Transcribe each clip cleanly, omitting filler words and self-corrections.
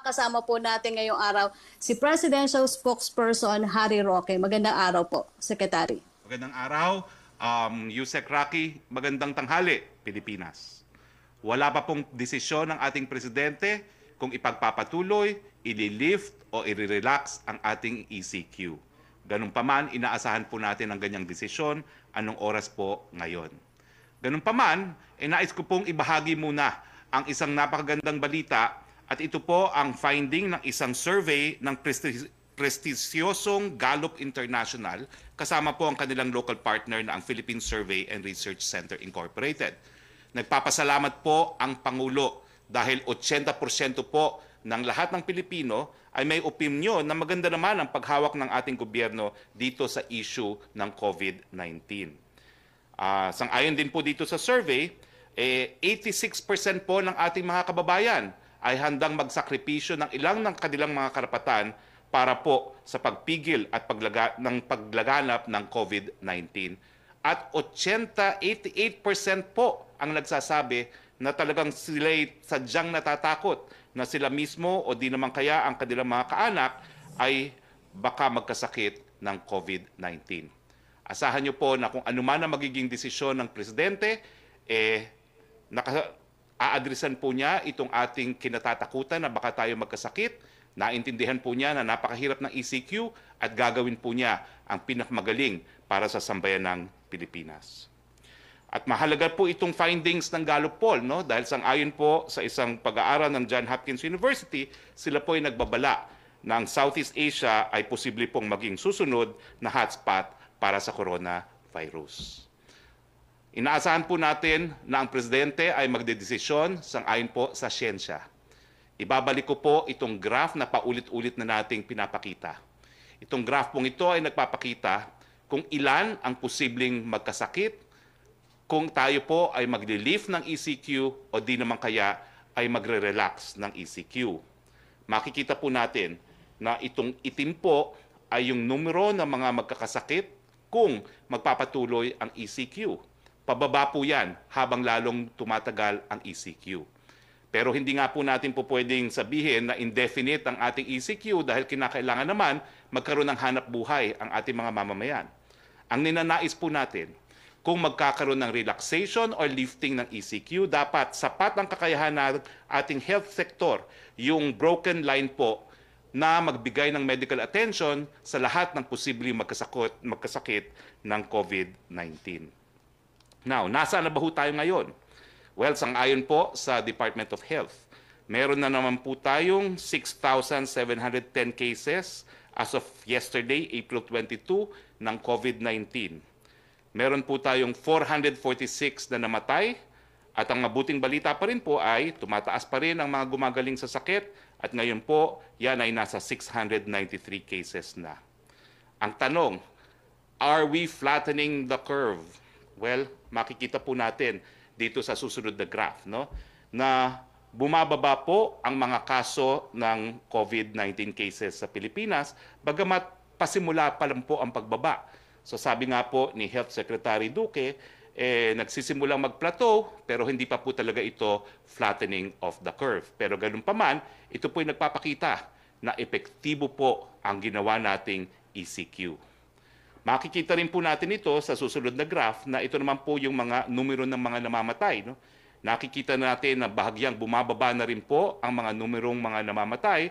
kasama po natin ngayong araw si Presidential Spokesperson Harry Roque. Magandang araw po, Secretary. Magandang araw, Yusek Roque, magandang tanghali, Pilipinas. Wala pa pong desisyon ng ating Presidente kung ipagpapatuloy, i-lift o i-relax ang ating ECQ. Ganun pa man, inaasahan po natin ang ganyang desisyon anong oras po ngayon. Ganun pa man, nais ko pong ibahagi muna ang isang napakagandang balita at ito po ang finding ng isang survey ng prestigyosong Gallup International kasama po ang kanilang local partner na ang Philippine Survey and Research Center Incorporated. Nagpapasalamat po ang Pangulo dahil 80% po ng lahat ng Pilipino ay may opinyon na maganda naman ang paghawak ng ating gobyerno dito sa issue ng COVID-19. Sang-ayon din po dito sa survey, 86% po ng ating mga kababayan ay handang magsakripisyo ng ilang ng kanilang mga karapatan para po sa pagpigil at paglaganap ng COVID-19. At 88% po ang nagsasabi na talagang sila'y sadyang natatakot na sila mismo o di naman kaya ang kanilang mga kaanak ay baka magkasakit ng COVID-19. Asahan niyo po na kung anuman ang magiging desisyon ng Presidente, aadresan po niya itong ating kinatatakutan na baka tayo magkasakit. Naintindihan po niya na napakahirap ng ECQ at gagawin po niya ang pinakamagaling para sa sambayan ng Pilipinas. At mahalaga po itong findings ng Gallup poll, no? Dahil sang-ayon po sa isang pag-aaral ng Johns Hopkins University, sila po ay nagbabala na ang Southeast Asia ay posible pong maging susunod na hotspot para sa coronavirus. Inaasahan po natin na ang Presidente ay magdedesisyon sang-ayon po sa siyensya. Ibabalik ko po itong graph na paulit-ulit na nating pinapakita. Itong graph pong ito ay nagpapakita kung ilan ang posibleng magkasakit, kung tayo po ay magli-lift ng ECQ o di naman kaya ay magre-relax ng ECQ. Makikita po natin na itong itim po ay yung numero ng mga magkakasakit kung magpapatuloy ang ECQ. Pababa po yan habang lalong tumatagal ang ECQ. Pero hindi nga po natin po pwedeng sabihin na indefinite ang ating ECQ dahil kinakailangan naman magkaroon ng hanap buhay ang ating mga mamamayan. Ang ninanais po natin, kung magkakaroon ng relaxation or lifting ng ECQ, dapat sapat ang kakayahan ng ating health sector, yung broken line po, na magbigay ng medical attention sa lahat ng posibleng magkasakit ng COVID-19. Now, nasaan na ba ho tayo ngayon? Well, sang-ayon po sa Department of Health, meron na naman po tayong 6,710 cases as of yesterday, April 22, ng COVID-19. Meron po tayong 446 na namatay at ang mabuting balita pa rin po ay tumataas pa rin ang mga gumagaling sa sakit at ngayon po yan ay nasa 693 cases na. Ang tanong, are we flattening the curve? Well, makikita po natin dito sa susunod na graph, no, na bumababa po ang mga kaso ng COVID-19 cases sa Pilipinas, bagamat pasimula pa lang po ang pagbaba. So sabi nga po ni Health Secretary Duque, nagsisimulang mag-plateau pero hindi pa po talaga ito flattening of the curve. Pero ganun pa man, ito po ay nagpapakita na epektibo po ang ginawa nating ECQ. Makikita rin po natin ito sa susunod na graph na ito naman po yung mga numero ng mga namamatay. No? Nakikita natin na bahagyang bumababa na rin po ang mga numerong mga namamatay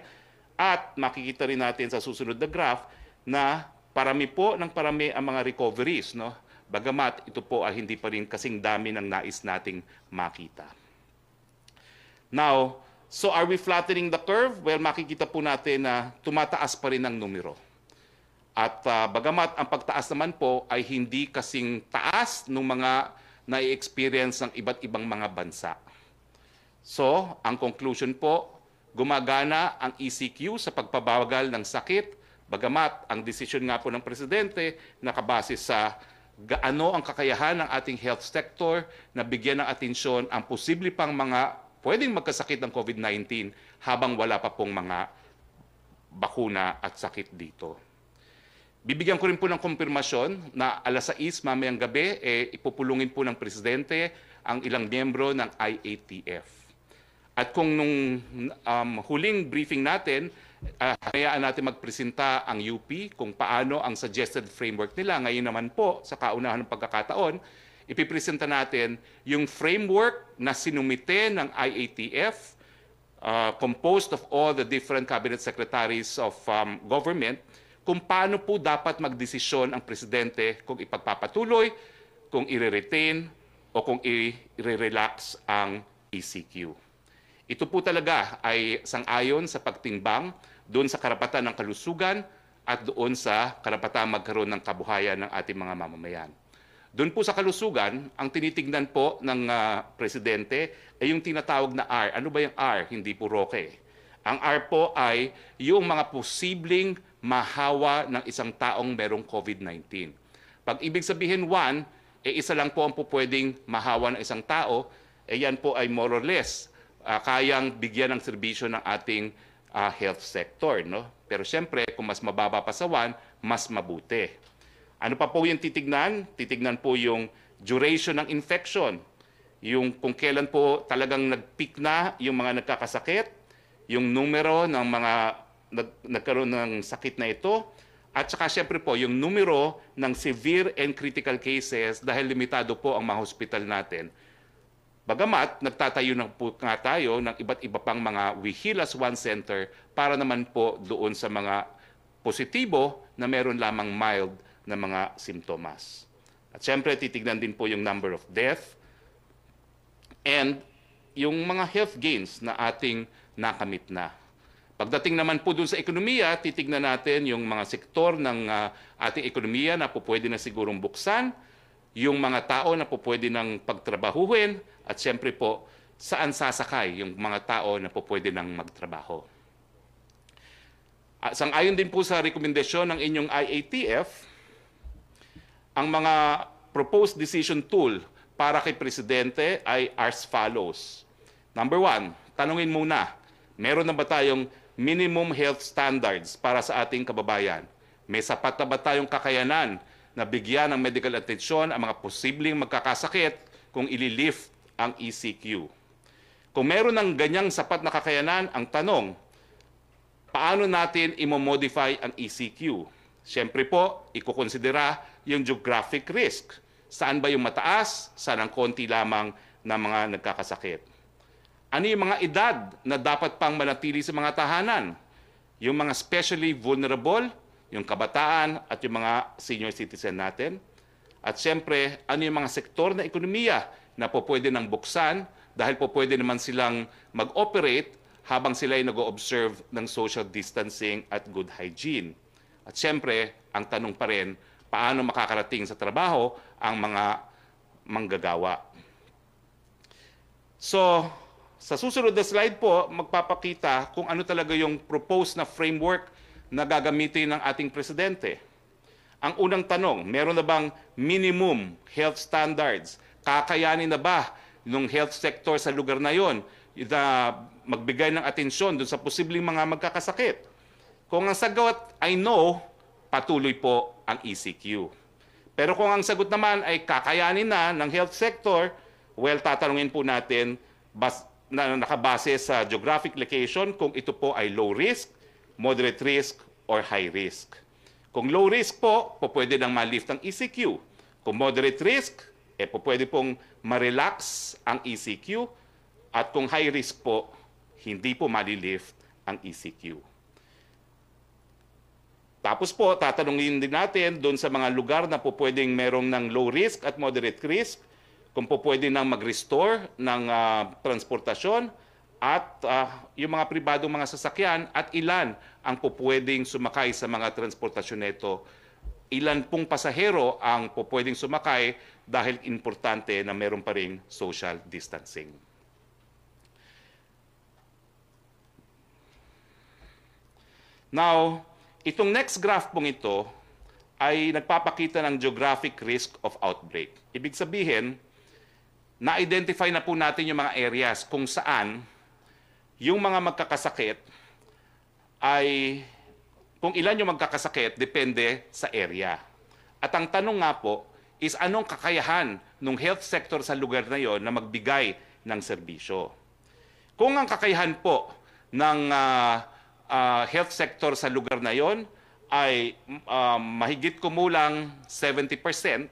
at makikita rin natin sa susunod na graph na parami po ng parami ang mga recoveries, no? Bagamat ito po ay hindi pa rin kasing dami ng nais nating makita. Now, so are we flattening the curve? Well, makikita po natin na tumataas pa rin ang numero. At bagamat ang pagtaas naman po ay hindi kasing taas ng mga na-experience ng iba't ibang mga bansa. So, ang conclusion po, gumagana ang ECQ sa pagpabagal ng sakit. Bagamat ang desisyon nga po ng Presidente nakabase sa gaano ang kakayahan ng ating health sector na bigyan ng atensyon ang posible pang mga pwedeng magkasakit ng COVID-19 habang wala pa pong mga bakuna at sakit dito. Bibigyan ko rin po ng kumpirmasyon na alas 6 mamayang gabi, ipupulungin po ng Presidente ang ilang miyembro ng IATF. At kung nung huling briefing natin, hayaan natin magpresenta ang UP kung paano ang suggested framework nila. Ngayon naman po, sa kaunahan ng pagkakataon, ipipresenta natin yung framework na sinumite ng IATF, composed of all the different cabinet secretaries of government, kung paano po dapat magdesisyon ang presidente kung ipagpapatuloy, kung i-retain, o kung i-relax ang ECQ. Ito po talaga ay sang-ayon sa pagtimbang doon sa karapatan ng kalusugan at doon sa karapatan magkaroon ng kabuhayan ng ating mga mamamayan. Doon po sa kalusugan, ang tinitignan po ng presidente ay yung tinatawag na R. Ano ba yung R? Hindi po Roque. Ang R po ay yung mga posibleng mahawa ng isang taong merong COVID-19. Pag ibig sabihin 1, isa lang po ang pwedeng mahawa ng isang tao, yan po ay more or less kayang bigyan ng serbisyo ng ating health sector. No? Pero siyempre, kung mas mababa pa sa 1, mas mabuti. Ano pa po yung titignan? Titignan po yung duration ng infection. Yung kung kailan po talagang nag-peak na yung mga nagkakasakit, yung numero ng mga nagkaroon ng sakit na ito, at saka siyempre po yung numero ng severe and critical cases dahil limitado po ang mga hospital natin. Bagamat nagtatayo na po nga tayo ng iba't iba pang mga We Heal as One Center para naman po doon sa mga positibo na meron lamang mild na mga simptomas. At siyempre titignan din po yung number of death and yung mga health gains na ating nakamit na. Pagdating naman po doon sa ekonomiya, titignan natin yung mga sektor ng ating ekonomiya na po pwede na sigurong buksan, yung mga tao na po pwede nang pagtrabahuhin, at siyempre po, saan sasakay yung mga tao na po pwede nang magtrabaho. Sang-ayon din po sa rekomendasyon ng inyong IATF, ang mga proposed decision tool para kay Presidente ay as follows. Number 1, tanungin muna, meron na ba tayong minimum health standards para sa ating kababayan? May sapat na ba tayong kakayanan na bigyan ng medical attention ang mga posibleng magkakasakit kung ililift ang ECQ? Kung meron ng ganyang sapat na kakayanan, ang tanong, paano natin imomodify ang ECQ? Siyempre po, ikukonsidera yung geographic risk. Saan ba yung mataas? Saan ang konti lamang na mga nagkakasakit? Ano yung mga edad na dapat pang manatili sa mga tahanan? Yung mga specially vulnerable, yung kabataan at yung mga senior citizen natin. At siyempre, ano yung mga sektor na ekonomiya na po pwede nang buksan dahil po pwede naman silang mag-operate habang sila ay nag-o-observe ng social distancing at good hygiene. At siyempre, ang tanong pa rin, paano makakarating sa trabaho ang mga manggagawa? So, sa susunod na slide po, magpapakita kung ano talaga yung proposed na framework na gagamitin ng ating presidente. Ang unang tanong, meron na bang minimum health standards? Kakayanin na ba ng health sector sa lugar na yon na magbigay ng atensyon dun sa posibleng mga magkakasakit? Kung ang sagot ay no, patuloy po ang ECQ. Pero kung ang sagot naman ay kakayanin na ng health sector, well, tatanungin po natin na nakabase sa geographic location kung ito po ay low risk, moderate risk, or high risk. Kung low risk po, pwede nang ma-lift ang ECQ. Kung moderate risk, pwede pong ma-relax ang ECQ. At kung high risk po, hindi po ma-lift ang ECQ. Tapos po, tatanungin din natin doon sa mga lugar na po pwedeng merong ng low risk at moderate risk, kung po pwede nang mag-restore ng transportasyon at yung mga pribadong mga sasakyan at ilan ang po pwedeng sumakay sa mga transportasyon nito. Ilan pong pasahero ang po pwedeng sumakay dahil importante na meron pa ring social distancing. Now, itong next graph pong ito ay nagpapakita ng geographic risk of outbreak. Ibig sabihin, na-identify na po natin yung mga areas kung saan yung mga magkakasakit ay, kung ilan yung magkakasakit, depende sa area. At ang tanong nga po is anong kakayahan ng health sector sa lugar na yon na magbigay ng serbisyo. Kung ang kakayahan po ng health sector sa lugar na yon ay mahigit kumulang 70%,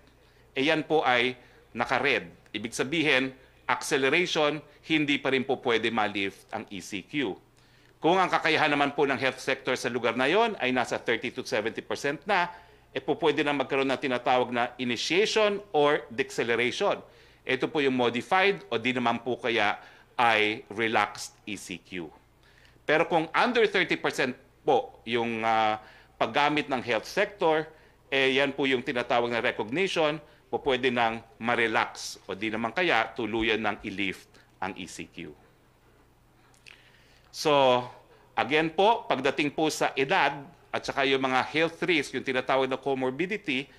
yan po ay naka-red. Ibig sabihin, acceleration, hindi pa rin po pwede ma-lift ang ECQ. Kung ang kakayahan naman po ng health sector sa lugar na yon ay nasa 30 to 70% na, po pwede na magkaroon ng tinatawag na initiation or deceleration. Ito po yung modified o di naman po kaya ay relaxed ECQ. Pero kung under 30% po yung paggamit ng health sector, yan po yung tinatawag na recognition, po pwede nang ma-relax o di naman kaya tuluyan ng i-lift ang ECQ. So, again po, pagdating po sa edad at saka yung mga health risks, yung tinatawag na comorbidity,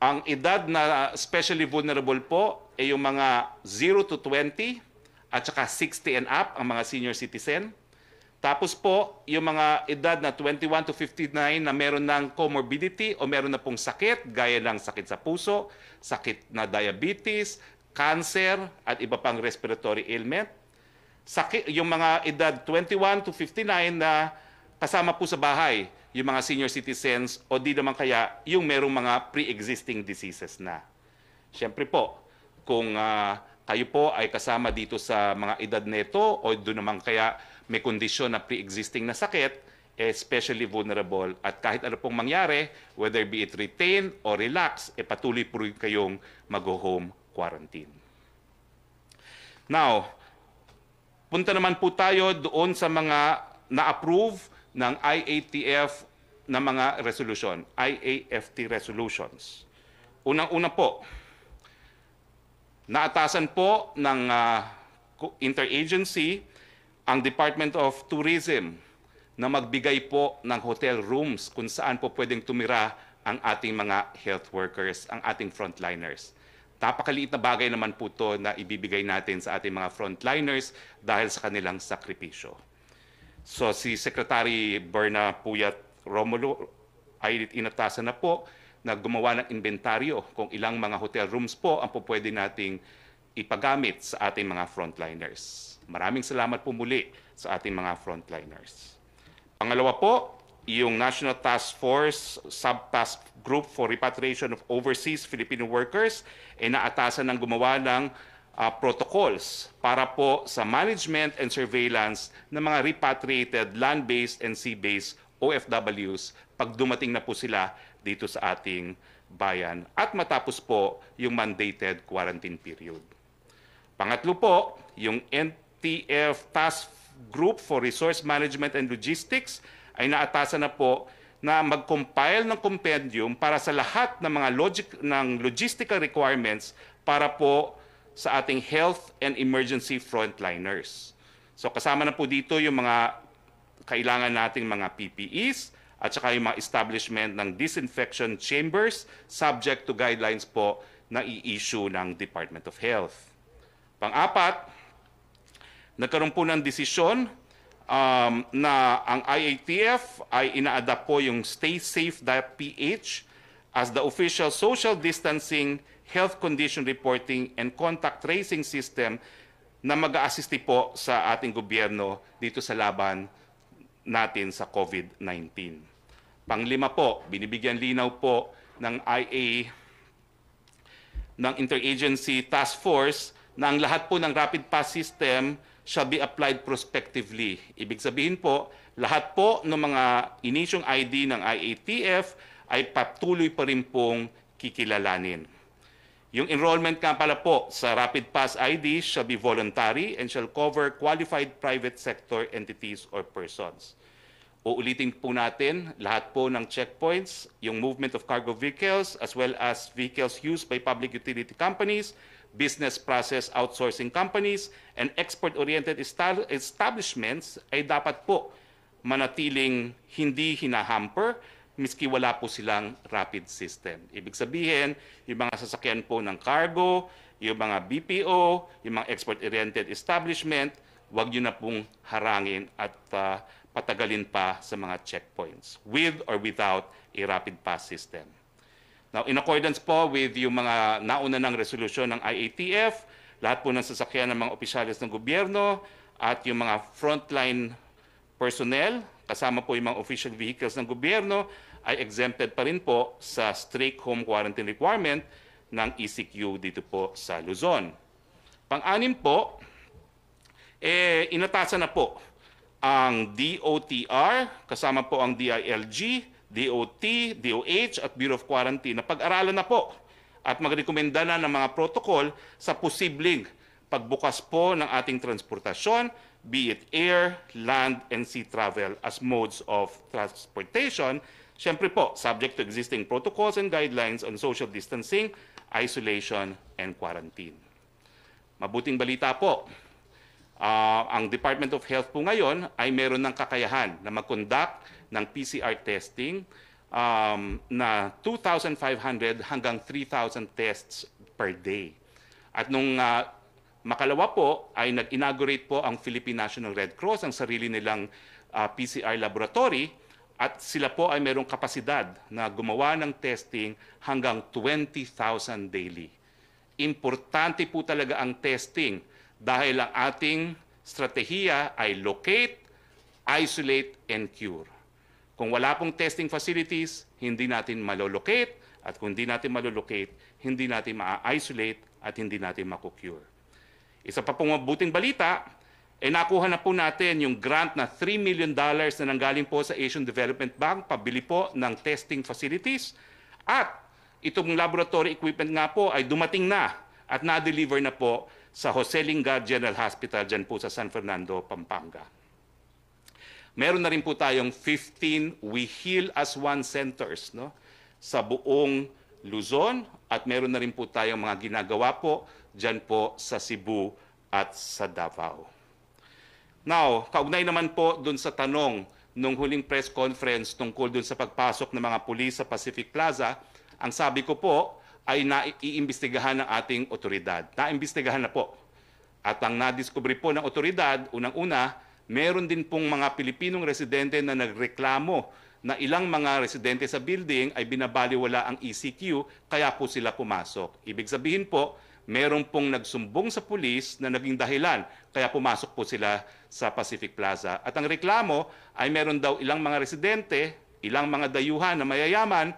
ang edad na especially vulnerable po ay yung mga 0 to 20 at saka 60 and up, ang mga senior citizen. Tapos po, yung mga edad na 21 to 59 na meron ng comorbidity o meron na pong sakit, gaya ng sakit sa puso, sakit na diabetes, cancer, at iba pang respiratory ailment. Yung mga edad 21 to 59 na kasama po sa bahay, yung mga senior citizens o di naman kaya yung merong mga pre-existing diseases na. Siyempre po, kung kayo po ay kasama dito sa mga edad neto o doon naman kaya may kondisyon na pre-existing na sakit, especially vulnerable. At kahit ano pong mangyari, whether be it retain or relax, patuloy po rin kayong mag-home quarantine. Now, punta naman po tayo doon sa mga na-approve ng IATF na mga resolution, IAFT resolutions. Unang-una po, naatasan po ng interagency ang Department of Tourism na magbigay po ng hotel rooms kung saan po pwedeng tumira ang ating mga health workers, ang ating frontliners. Napakaliit na bagay naman po ito na ibibigay natin sa ating mga frontliners dahil sa kanilang sakripisyo. So si Secretary Berna Puyat Romulo ay inatasan na po na gumawa ng inventaryo kung ilang mga hotel rooms po ang po pwede nating ipagamit sa ating mga frontliners. Maraming salamat po muli sa ating mga frontliners. Pangalawa po, yung National Task Force Sub-Task Group for Repatriation of Overseas Filipino Workers ay naatasan ng gumawa ng protocols para po sa management and surveillance ng mga repatriated land-based and sea-based OFWs pag dumating na po sila dito sa ating bayan at matapos po yung mandated quarantine period. Pangatlo po, yung NTF Task Group for Resource Management and Logistics ay naatasan na po na mag-compile ng compendium para sa lahat ng mga logistical requirements para po sa ating health and emergency frontliners. So kasama na po dito yung mga kailangan nating mga PPEs at saka yung mga establishment ng disinfection chambers subject to guidelines po na i-issue ng Department of Health. Pang-apat, nagkaroon po ng desisyon na ang IATF ay ina-adapt po yung staysafe.ph as the official social distancing, health condition reporting, and contact tracing system na mag-a-assist po sa ating gobyerno dito sa laban natin sa COVID-19. Panglima po, binibigyan linaw po ng ng Interagency Task Force na ang lahat po ng rapid pass system shall be applied prospectively. Ibig sabihin po, lahat po ng mga inisyong ID ng IATF ay patuloy pa rin pong kikilalanin. Yung enrollment nga pala po sa Rapid Pass ID shall be voluntary and shall cover qualified private sector entities or persons. Uulitin po natin lahat po ng checkpoints, yung movement of cargo vehicles as well as vehicles used by public utility companies, business process outsourcing companies, and export-oriented establishments ay dapat po manatiling hindi hinahamper miski wala po silang rapid system. Ibig sabihin, yung mga sasakyan po ng cargo, yung mga BPO, yung mga export-oriented establishment, huwag nyo na pong harangin at patagalin pa sa mga checkpoints with or without a rapid pass system. Now, in accordance po with yung mga nauna ng resolusyon ng IATF, lahat po ng sasakyan ng mga opisyalis ng gobyerno at yung mga frontline personnel, kasama po yung mga official vehicles ng gobyerno, ay exempted pa rin po sa strict home quarantine requirement ng ECQ dito po sa Luzon. Pang-anim po, inatasan na po ang DOTR, kasama po ang DILG, DOT, DOH at Bureau of Quarantine na pag-aralan na po at magrekomenda na ng mga protocol sa posibleng pagbukas po ng ating transportasyon, be it air, land, and sea travel as modes of transportation. Siyempre po, subject to existing protocols and guidelines on social distancing, isolation, and quarantine. Mabuting balita po, ang Department of Health po ngayon ay meron ng kakayahan na mag-conduct ng PCR testing na 2,500 hanggang 3,000 tests per day. At nung makalawa po ay nag-inaugurate po ang Philippine National Red Cross, ang sarili nilang PCR laboratory, at sila po ay mayroong kapasidad na gumawa ng testing hanggang 20,000 daily. Importante po talaga ang testing dahil ang ating strategiya ay locate, isolate, and cure. Kung wala pong testing facilities, hindi natin malolocate, at kung hindi natin malolocate, hindi natin ma-isolate at hindi natin makukure. Isa pa pong mabuting balita, nakuha na po natin yung grant na $3 million na nanggaling po sa Asian Development Bank, pabili po ng testing facilities, at itong laboratory equipment nga po ay dumating na at na-deliver na po sa Jose Lingard General Hospital dyan po sa San Fernando, Pampanga. Meron na rin po tayong 15 We Heal as One centers, no, sa buong Luzon, at meron na rin po tayong mga ginagawa po dyan po sa Cebu at sa Davao. Now, kaugnay naman po dun sa tanong nung huling press conference tungkol dun sa pagpasok ng mga pulis sa Pacific Plaza, ang sabi ko po ay naiimbestigahan ng ating otoridad. Naimbestigahan na po. At ang nadiskubre po ng otoridad, unang-una, meron din pong mga Pilipinong residente na nagreklamo na ilang mga residente sa building ay binabaliwala ang ECQ, kaya po sila pumasok. Ibig sabihin po, meron pong nagsumbong sa pulis na naging dahilan, kaya pumasok po sila sa Pacific Plaza. At ang reklamo ay meron daw ilang mga residente, ilang mga dayuhan na mayayaman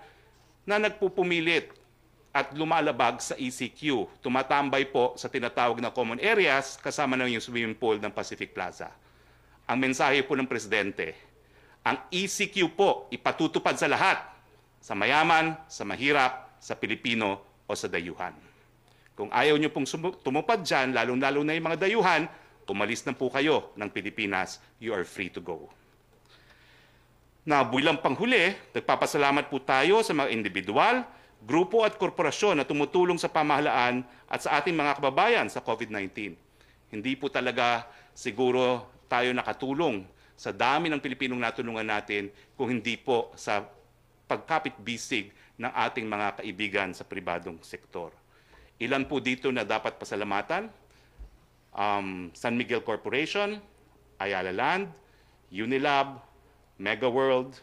na nagpupumilit at lumalabag sa ECQ. Tumatambay po sa tinatawag na common areas kasama na yung swimming pool ng Pacific Plaza. Ang mensahe po ng Presidente, ang ECQ po ipatutupad sa lahat, sa mayaman, sa mahirap, sa Pilipino o sa dayuhan. Kung ayaw nyo pong tumupad dyan, lalong-lalo na yung mga dayuhan, umalis na po kayo ng Pilipinas. You are free to go. Na bilang panghuli, nagpapasalamat po tayo sa mga individual, grupo at korporasyon na tumutulong sa pamahalaan at sa ating mga kababayan sa COVID-19. Hindi po talaga siguro tayo nakatulong sa dami ng Pilipinong natulungan natin kung hindi po sa pagkapit-bisig ng ating mga kaibigan sa pribadong sektor. Ilan po dito na dapat pasalamatan? San Miguel Corporation, Ayala Land, Unilab, Mega World,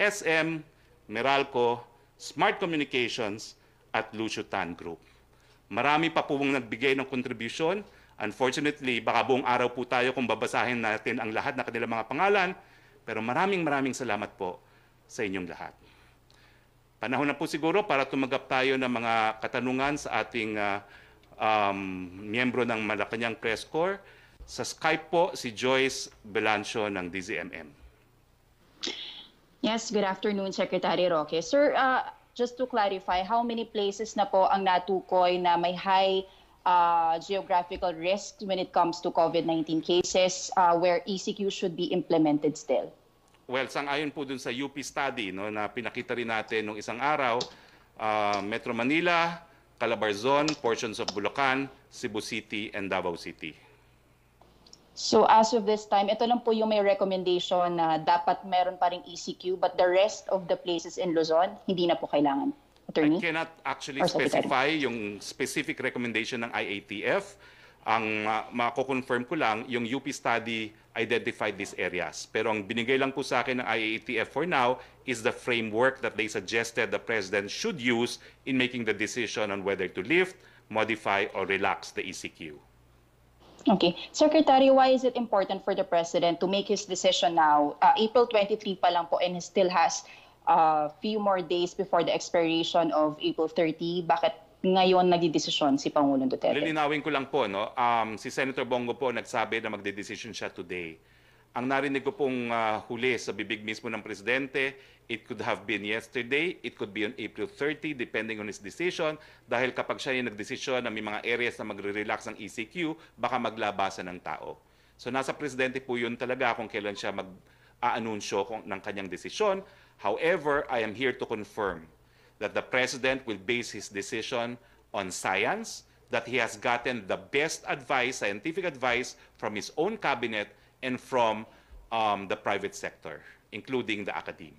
SM, Meralco, Smart Communications, at Lucio Tan Group. Marami pa po nagbigay ng kontribusyon. Unfortunately, baka buong araw po tayo kung babasahin natin ang lahat na kanilang mga pangalan, pero maraming salamat po sa inyong lahat. Panahon na po siguro para tumanggap tayo ng mga katanungan sa ating miyembro ng Malacanang Press Corps. Sa Skype po, si Joyce Belancio ng DZMM. Yes, good afternoon, Secretary Roque. Sir, just to clarify, how many places na po ang natukoy na may high geographical risk when it comes to COVID-19 cases where ECQ should be implemented still? Well, sang-ayon po dun sa UP study, no, na pinakita rin natin nung isang araw, Metro Manila, Calabarzon, portions of Bulacan, Cebu City, and Davao City. So as of this time, ito lang po yung may recommendation na dapat meron pa ring ECQ, but the rest of the places in Luzon, hindi na po kailangan. Attorney? I cannot actually specify yung specific recommendation ng IATF. Ang mako-confirm ko lang, yung UP study identified these areas. Pero ang binigay lang po sa akin ng IATF for now is the framework that they suggested the President should use in making the decision on whether to lift, modify, or relax the ECQ. Okay. Secretary, why is it important for the President to make his decision now? April 23 pa lang po and he still has a few more days before the expiration of April 30. Bakit ngayon nagdidesisyon si Pangulong Duterte? Lilinawin ko lang po, no? Si Senator Bongo po nagsabi na magdedesisyon siya today. Ang narinig ko pong huli sa bibig mismo ng Presidente, it could have been yesterday, it could be on April 30, depending on his decision, dahil kapag siya yung nagdesisyon na may mga areas na magre-relax ang ECQ, baka maglabasan ng tao. So nasa Presidente po yun talaga kung kailan siya mag-aanunsyo ng kanyang desisyon. However, I am here to confirm that the President will base his decision on science, that he has gotten the best advice, scientific advice from his own cabinet and from the private sector, including the academe.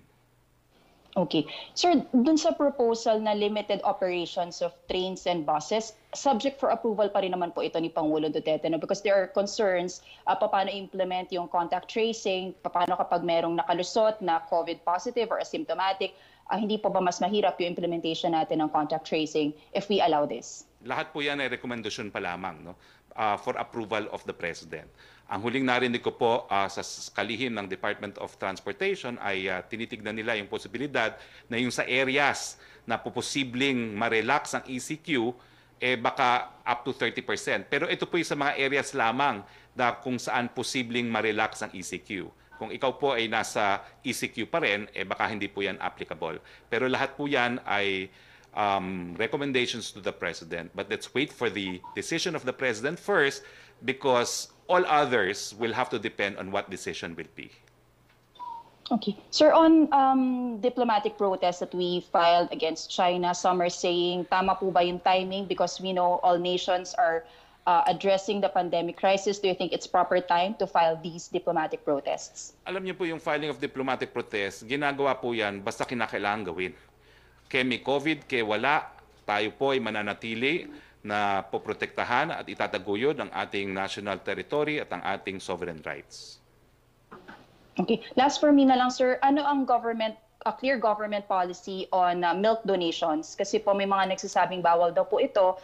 Okay. Sir, dun sa proposal na limited operations of trains and buses, subject for approval pa rin naman po ito ni Pangulong Duterte, no? Because there are concerns paano implement yung contact tracing, paano kapag merong nakalusot na COVID positive or asymptomatic, hindi po ba mas mahirap yung implementation natin ng contact tracing if we allow this? Lahat po yan ay rekomendasyon pa lamang, no? For approval of the President. Ang huling narinig ko po sa kalihim ng Department of Transportation ay tinitignan nila yung posibilidad na yung sa areas na posibleng ma-relax ang ECQ, baka up to 30%. Pero ito po yung sa mga areas lamang na kung saan posibleng ma-relax ang ECQ. Kung ikaw po ay nasa ECQ pa rin, baka hindi po yan applicable. Pero lahat po yan ay recommendations to the President. But let's wait for the decision of the President first, because all others will have to depend on what decision will be. Okay. Sir, on diplomatic protests that we filed against China, some are saying, tama po ba yung timing? Because we know all nations are addressing the pandemic crisis. Do you think it's proper time to file these diplomatic protests? Alam niyo po yung filing of diplomatic protest, ginagawa po yan basta kinakailangan gawin. Kaya may COVID, kaya wala, tayo po ay mananatili na poprotektahan at itataguyod ang ating national territory at ang ating sovereign rights. Okay. Last for me na lang, sir. Ano ang clear government policy on milk donations? Kasi po may mga nagsasabing bawal daw po ito,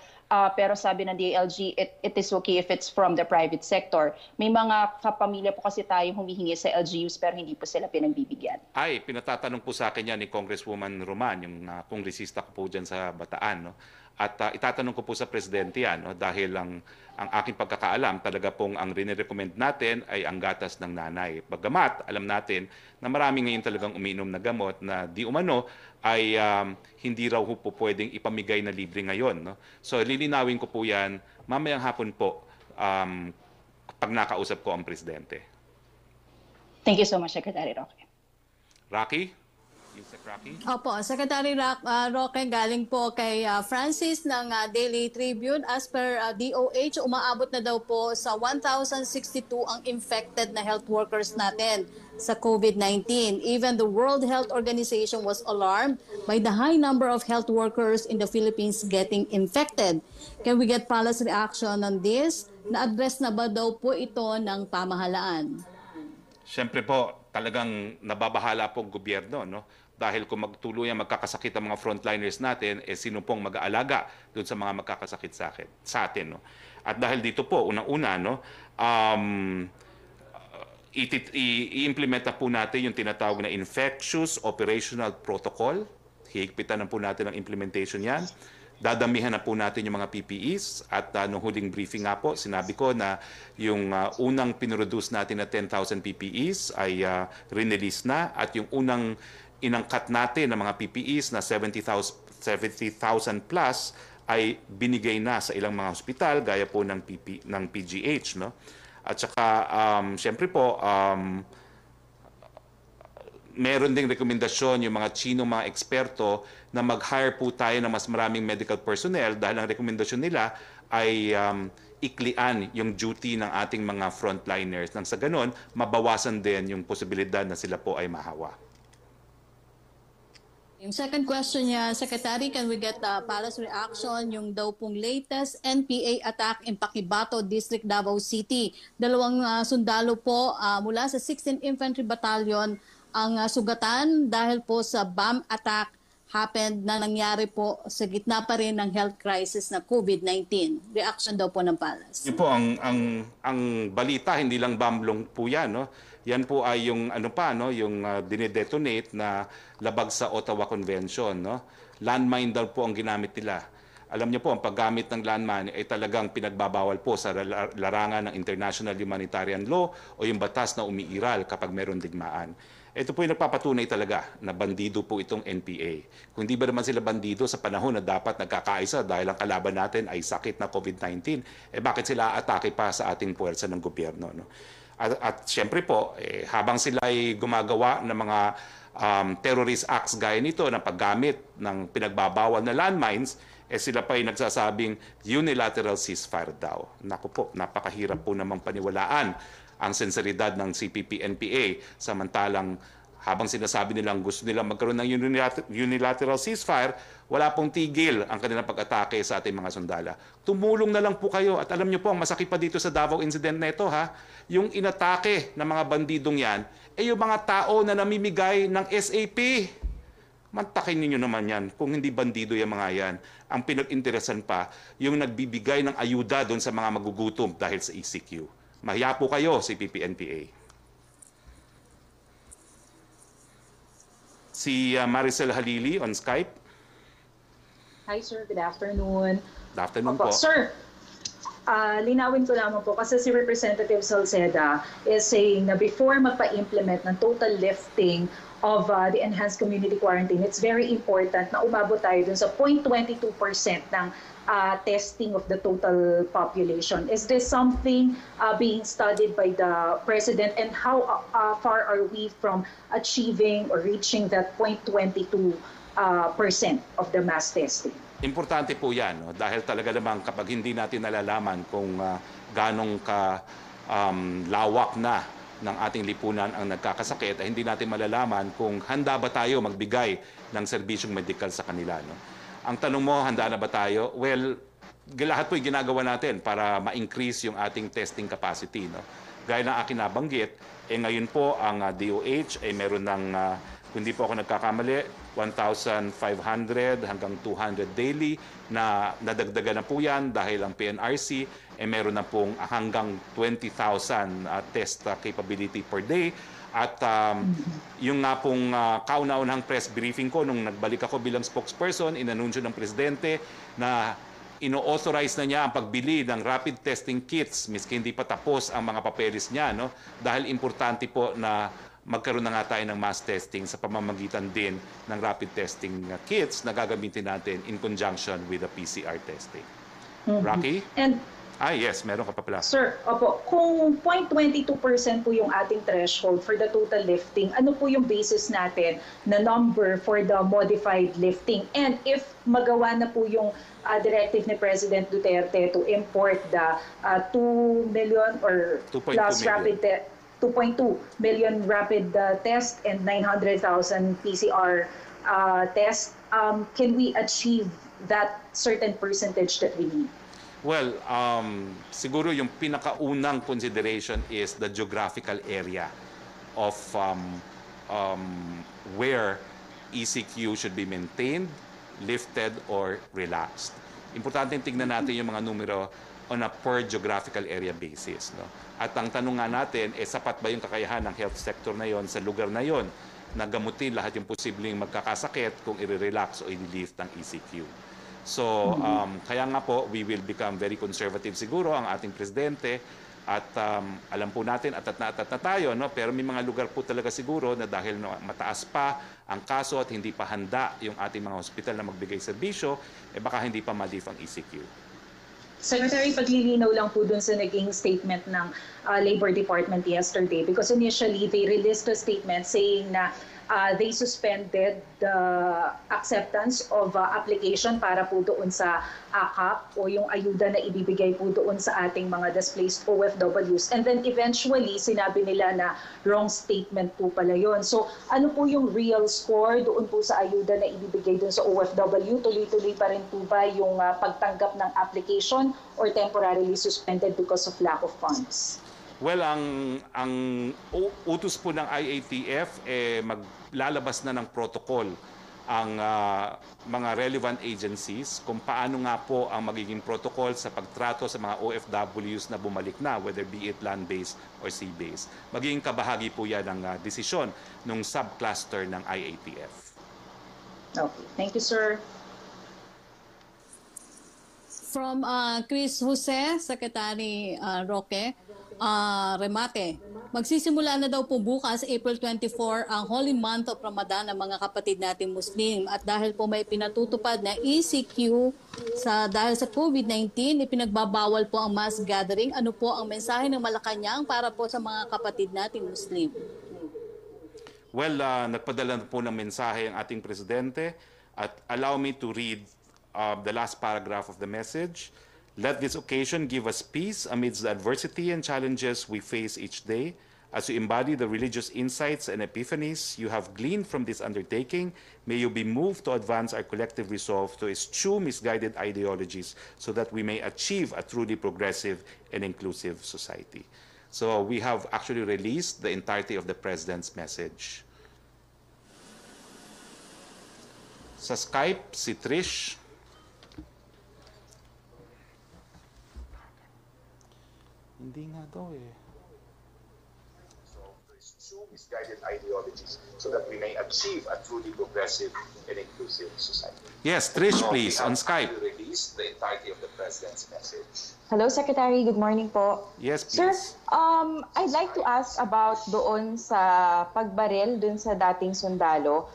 pero sabi ng DILG, it is okay if it's from the private sector. May mga kapamilya po kasi tayo humihingi sa LGUs pero hindi po sila pinagbibigyan. Ay, pinatatanong po sa akin yan ni Congresswoman Roman, yung kongresista ko po dyan sa Bataan, no? At itatanong ko po sa Presidente yan, no? Dahil ang aking pagkakaalam, talaga pong ang rini-recommend natin ay ang gatas ng nanay. Bagamat, alam natin na marami ngayon talagang umiinom na gamot na di umano ay hindi raw po pwedeng ipamigay na libre ngayon. No? So lilinawin ko po yan mamayang hapon po pag nakausap ko ang Presidente. Thank you so much, Secretary Roque. Rocky? Rocky? Opo, Secretary Roque, galing po kay Francis ng Daily Tribune. As per DOH, umaabot na daw po sa 1,062 ang infected na health workers natin sa COVID-19. Even the World Health Organization was alarmed by the high number of health workers in the Philippines getting infected. Can we get policy reaction on this? Na-address na ba daw po ito ng pamahalaan? Siyempre po, talagang nababahala po ang gobyerno, no? Dahil kung magtuluyang magkakasakit ang mga frontliners natin, sino pong mag-aalaga doon sa mga magkakasakit sa atin, no? At dahil dito po, unang-una, no, i-implement na po natin yung tinatawag na Infectious Operational Protocol. Higpitan na po natin ang implementation yan. Dadamihan na po natin yung mga PPEs at nung huling briefing nga po, sinabi ko na yung unang pinroduce natin na 10,000 PPEs ay release na at yung unang inangkat natin ng mga PPEs na 70,000 plus ay binigay na sa ilang mga hospital gaya po ng PGH, no? At saka syempre po meron ding rekomendasyon yung mga Chinong mga eksperto na mag-hire po tayo ng mas maraming medical personnel dahil ang rekomendasyon nila ay iklian yung duty ng ating mga frontliners nang sa ganon mabawasan din yung posibilidad na sila po ay mahawa. Yung second question niya, Secretary, can we get policy reaction yung daw pong latest NPA attack in Paquibato District, Davao City? Dalawang sundalo po mula sa 16th Infantry Battalion ang sugatan dahil po sa bomb attack happened na nangyari po sa gitna pa rin ng health crisis na COVID-19. Reaction daw po ng Palace. Yun po ang balita, hindi lang bamblong po yan, no? Yan po ay yung yung dinedetonate na labag sa Ottawa Convention, no? Landmine daw po ang ginamit nila. Alam niyo po, ang paggamit ng landmine ay talagang pinagbabawal po sa larangan ng international humanitarian law o yung batas na umiiral kapag meron digmaan. Ito po yung nagpapatunay talaga na bandido po itong NPA. Kung di ba naman sila bandido sa panahon na dapat nagkakaisa dahil ang kalaban natin ay sakit na COVID-19, bakit sila atake pa sa ating puwersa ng gobyerno? No? At siyempre po, habang sila ay gumagawa ng mga terrorist acts gaya nito na paggamit ng pinagbabawal na landmines, sila pa ay nagsasabing unilateral ceasefire daw. Naku po, napakahirap po namang paniwalaan ang sinseridad ng CPP-NPA samantalang habang sinasabi nilang gusto nilang magkaroon ng unilateral ceasefire, wala pong tigil ang kanilang pag-atake sa ating mga sundala. Tumulong na lang po kayo at alam niyo po ang masakit pa dito sa Davao incident na ito yung inatake ng mga bandidong yan yung mga tao na namimigay ng SAP. Mantakin ninyo naman yan kung hindi bandido yung mga yan. Ang pinag-interesan pa yung nagbibigay ng ayuda doon sa mga magugutom dahil sa ECQ. Mahiya po kayo, CPP-NPA. Si Maricel Halili on Skype. Hi sir, good afternoon. Good afternoon po. Sir, linawin ko lamang po kasi si Representative Salceda is saying na before magpa-implement ng total lifting of the enhanced community quarantine, it's very important na umabot tayo dun sa 0.22% ng testing of the total population. Is this something being studied by the President, and how far are we from achieving or reaching that 0.22% of the mass testing? Importante po yan, no? Dahil talaga naman kapag hindi natin nalalaman kung ganong lawak na ng ating lipunan ang nagkakasakit, ay hindi natin malalaman kung handa ba tayo magbigay ng serbisyong medikal sa kanila. No? Ang tanong mo, handa na ba tayo? Well, lahat po yung ginagawa natin para ma-increase yung ating testing capacity. No? Gaya ng akin nabanggit, ngayon po ang DOH ay meron ng, kung hindi po ako nagkakamali, 1,500 hanggang 200 daily na nadagdagan na po yan dahil ang PNRC meron na pong hanggang 20,000 test capability per day. At yung nga pong kauna-unahang press briefing ko nung nagbalik ako bilang spokesperson, inanunsyo ng Presidente na ino-authorize na niya ang pagbili ng rapid testing kits miski hindi pa tapos ang mga papeles niya. No? Dahil importante po na magkaroon na nga tayo ng mass testing sa pamamagitan din ng rapid testing kits na gagamitin natin in conjunction with the PCR testing. Rocky? And yes, meron ka pa pala. Sir, opo, kung 0.22% po yung ating threshold for the total lifting, ano po yung basis natin na number for the modified lifting? And if magawa na po yung directive ni President Duterte to import the 2 million or plus rapid 2.2 million rapid test and 900,000 PCR test, can we achieve that certain percentage that we need? Well, siguro yung pinakaunang consideration is the geographical area of where ECQ should be maintained, lifted, or relaxed. Importante tingnan natin yung mga numero on a per geographical area basis. No? At ang tanong nga natin, sapat ba yung kakayahan ng health sector na yon sa lugar na yon na gamutin lahat yung posibleng magkakasakit kung i-relax o i-lift ng ECQ. So, kaya nga po, we will become very conservative siguro ang ating presidente at alam po natin atat na tayo, no? Pero may mga lugar po talaga siguro na dahil mataas pa ang kaso at hindi pa handa yung ating mga hospital na magbigay serbisyo, baka hindi pa ma-lift ang ECQ. Secretary, paglilinaw lang po dun sa naging statement ng Labor Department yesterday because initially they released a statement saying na they suspended the acceptance of application para po doon sa AKAP o yung ayuda na ibibigay po doon sa ating mga displaced OFWs. And then eventually, sinabi nila na wrong statement po pala yun. So ano po yung real score doon po sa ayuda na ibibigay doon sa OFW? Tuloy-tuloy pa rin po ba yung pagtanggap ng application or temporarily suspended because of lack of funds? Well, ang utos po ng IATF maglalabas na ng protocol ang mga relevant agencies kung paano nga po ang magiging protocol sa pagtrato sa mga OFWs na bumalik na, whether be it land-based or sea-based. Magiging kabahagi po yan ng desisyon ng subcluster ng IATF. Okay. Thank you, sir. From Chris Jose, Secretary Roque, remate. Magsisimula na daw po bukas, April 24, ang Holy Month of Ramadan ng mga kapatid natin Muslim. At dahil po may pinatutupad na ECQ dahil sa COVID-19, ipinagbabawal po ang mass gathering. Ano po ang mensahe ng Malacanang para po sa mga kapatid natin Muslim? Well, nagpadala po ng mensahe ang ating Presidente at allow me to read the last paragraph of the message. Let this occasion give us peace amidst the adversity and challenges we face each day. As you embody the religious insights and epiphanies you have gleaned from this undertaking, may you be moved to advance our collective resolve to eschew misguided ideologies so that we may achieve a truly progressive and inclusive society. So we have actually released the entirety of the President's message. Sa Skype, si Trish. Hindi nga daw eh. So, misguided ideologies so that we may achieve a truly progressive and inclusive society. Yes, Trish, please, on Skype. Release the entirety of the President's message. Hello, Secretary. Good morning po. Yes, please. Sir, I'd like to ask about doon sa pagbaril doon sa dating sundalo.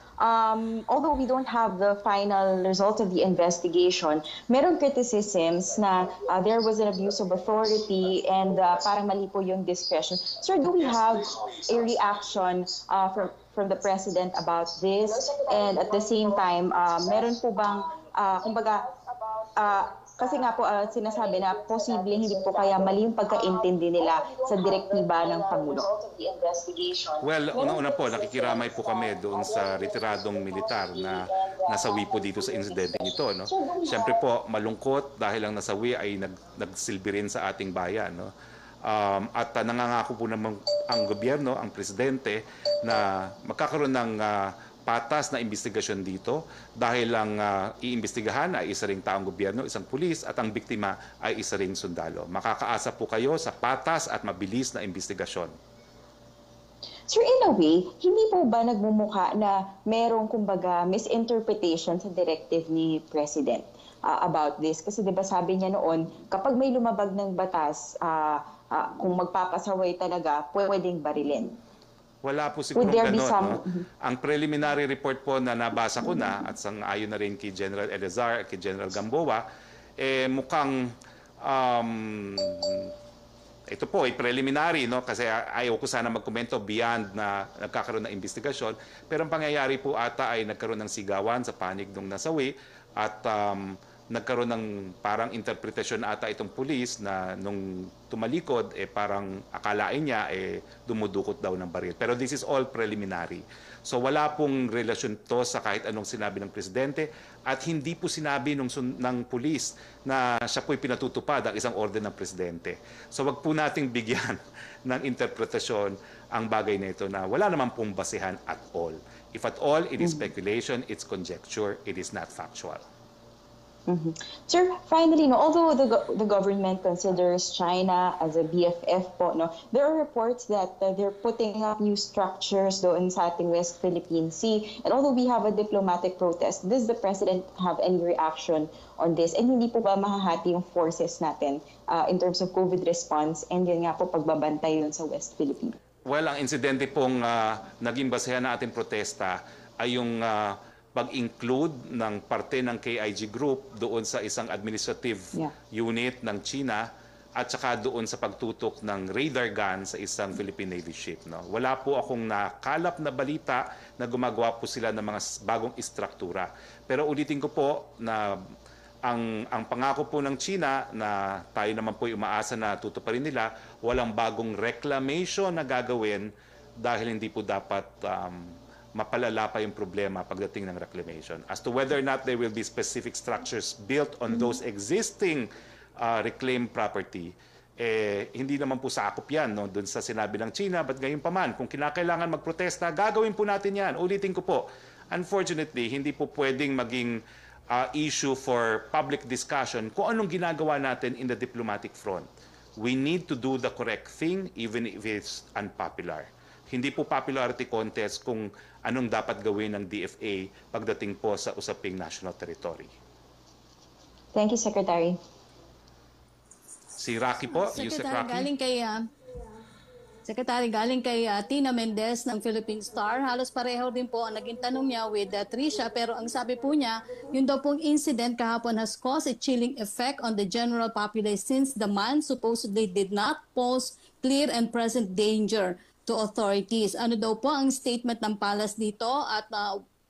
Although we don't have the final result of the investigation, meron criticisms na there was an abuse of authority and parang mali po yung discretion. Sir, do we have a reaction from the President about this? And at the same time, meron po bang, kumbaga, kasi nga po sinasabi na posibleng hindi po kaya mali yung pagkaintindi nila sa direktiba ng Pangulo. Well, una-una po, nakikiramay po kami doon sa retiradong militar na nasawi po dito sa insidente nito. No? Siyempre po, malungkot dahil ang nasawi ay nagsilbi rin sa ating bayan. No? At nangangako po naman ang gobyerno, ang presidente, na magkakaroon ng patas na investigasyon dito dahil ang iimbestigahan ay isa ring taong gobyerno, isang pulis at ang biktima ay isa ring sundalo. Makakaasa po kayo sa patas at mabilis na investigasyon. Sir, in a way, hindi po ba nagmumukha na merong kumbaga misinterpretation sa directive ni President about this? Kasi diba sabi niya noon, kapag may lumabag ng batas, kung magpapasaway talaga, pwedeng barilin. Wala po siguro ganun. No? Ang preliminary report po na nabasa ko na at sang-ayon na rin kay General Elazar at kay General Gamboa, mukhang ito po ay preliminary, no? Kasi ayaw ko sana magkomento beyond na nagkakaroon ng investigasyon. Pero ang pangyayari po ata ay nagkaroon ng sigawan sa panig ng nasawi at nagkaroon ng parang interpretasyon ata itong pulis na nung tumalikod, parang akalain niya dumudukot daw ng baril. Pero this is all preliminary. So wala pong relasyon to sa kahit anong sinabi ng presidente at hindi po sinabi ng pulis na siya po'y pinatutupad ang isang order ng presidente. So wag po nating bigyan ng interpretasyon ang bagay na ito na wala naman pong basehan at all. If at all, it is speculation, it's conjecture, it is not factual. Sir, finally, although the government considers China as a BFF po, there are reports that they're putting up new structures doon sa ating West Philippine Sea. And although we have a diplomatic protest, does the President have any reaction on this? And hindi po ba mahahati yung forces natin in terms of COVID response and yun nga po pagbabantay yun sa West Philippine? Well, ang insidente pong naging basehan na ating protesta ay yung pag-include ng parte ng KIG Group doon sa isang administrative unit ng China at saka doon sa pagtutok ng radar gun sa isang Philippine Navy ship. No? Wala po akong nakalap na balita na gumagawa po sila ng mga bagong istruktura. Pero ulitin ko po na ang pangako po ng China na tayo naman po umaasa na tutuparin nila, walang bagong reclamation na gagawin dahil hindi po dapat mapalala pa yung problema pagdating ng reclamation. As to whether or not there will be specific structures built on those existing reclaimed property, hindi naman po sakop yan doon sa sinabi ng China. But gayon pa man, kung kinakailangan magprotesta, gagawin po natin yan. Ulitin ko po, Unfortunately, hindi po pwedeng maging issue for public discussion kung anong ginagawa natin in the diplomatic front. We need to do the correct thing even if it's unpopular. Hindi po popularity contest kung anong dapat gawin ng DFA pagdating po sa usaping national territory. Thank you, Secretary. Si Roque po, Yusek Roque. Secretary, galing kay Tina Mendez ng Philippine Star. Halos pareho din po ang naging tanong niya with Tricia, pero ang sabi po niya, yun daw pong incident kahapon has caused a chilling effect on the general populace since the man supposedly did not pose clear and present danger to authorities. Ano daw po ang statement ng Palace dito at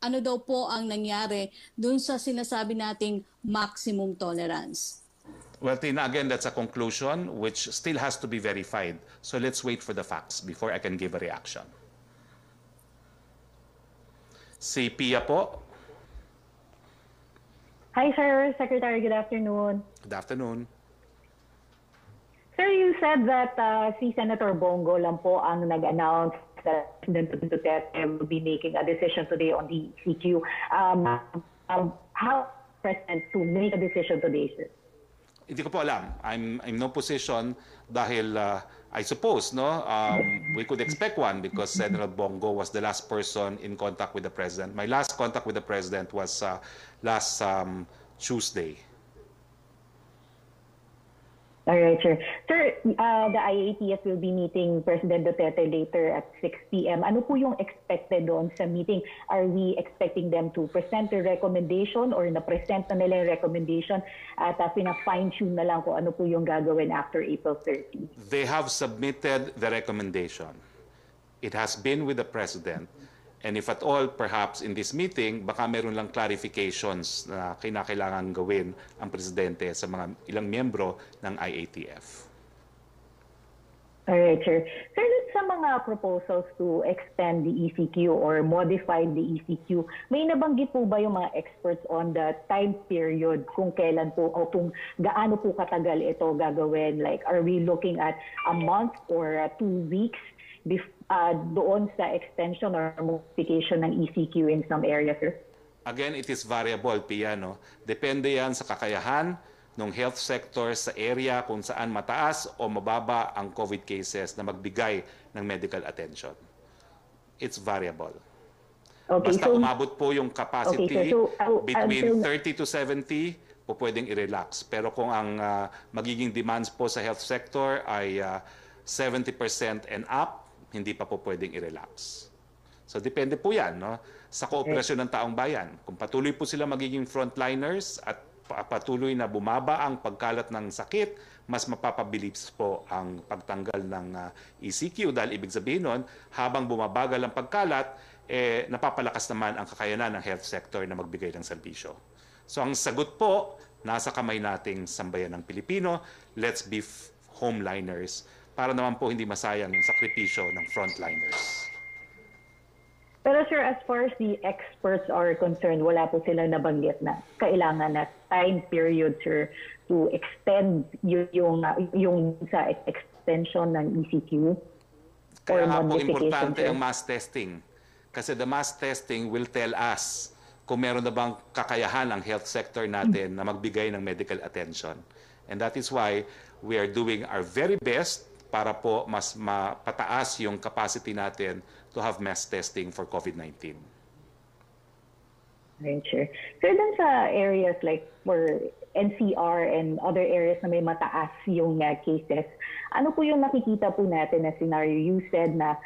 ano daw po ang nangyari dun sa sinasabi nating maximum tolerance? Well, Tina, again, that's a conclusion which still has to be verified. So let's wait for the facts before I can give a reaction. Si Pia po. Hi, sir. Secretary, good afternoon. Good afternoon. Sir, you said that si Senator Bongo lang po ang nag-announce that President Duterte will be making a decision today on the ECQ. How President to make a decision today, sir? Hindi ko po alam. I'm no position dahil I suppose we could expect one because Senator Bongo was the last person in contact with the President. My last contact with the President was last Tuesday. All right, sir. Sir, the IATF will be meeting President Duterte later at 6 p.m. Ano po yung expected doon sa meeting? Are we expecting them to present the recommendation or na-present na nila yung recommendation at pina-fine-tune na lang kung ano po yung gagawin after April 30? They have submitted the recommendation. It has been with the President. And if at all, perhaps in this meeting, baka meron lang clarifications na kinakailangan gawin ang Presidente sa mga ilang miyembro ng IATF. Alright, sir. Sir, sa mga proposals to extend the ECQ or modify the ECQ, may nabanggit po ba yung mga experts on the time period kung kailan po o kung gaano po katagal ito gagawin? Like, are we looking at a month or 2 weeks doon sa extension or modification ng ECQ in some areas, sir? Again, it is variable, Pia. Depende yan sa kakayahan ng health sector sa area kung saan mataas o mababa ang COVID cases na magbigay ng medical attention. It's variable. Okay, Basta so, umabot po yung capacity okay, so, between 30 to 70, po pwedeng i-relax. Pero kung ang magiging demands po sa health sector ay 70% and up, hindi pa po pwedeng i-relax. So depende po yan sa kooperasyon ng taong bayan. Kung patuloy po sila magiging frontliners at patuloy na bumaba ang pagkalat ng sakit, mas mapapabilis po ang pagtanggal ng ECQ dahil ibig sabihin nun, habang bumabagal ang pagkalat, napapalakas naman ang kakayanan ng health sector na magbigay ng serbisyo. So ang sagot po, nasa kamay nating sambayan ng Pilipino. Let's be homeliners para naman po hindi masayang yung sakripisyo ng frontliners. Pero sir, as far as the experts are concerned, wala po silang nabanggit na kailangan na time period, sir, to extend yung sa extension ng ECQ? Kaya nga po importante ang mass testing. Kasi the mass testing will tell us kung meron na bang kakayahan ang health sector natin na magbigay ng medical attention. And that is why we are doing our very best para po mas mapataas yung capacity natin to have mass testing for COVID-19. Right, sure. So dun sa areas like for NCR and other areas na may mataas yung cases, ano po yung nakikita po natin na scenario? You said na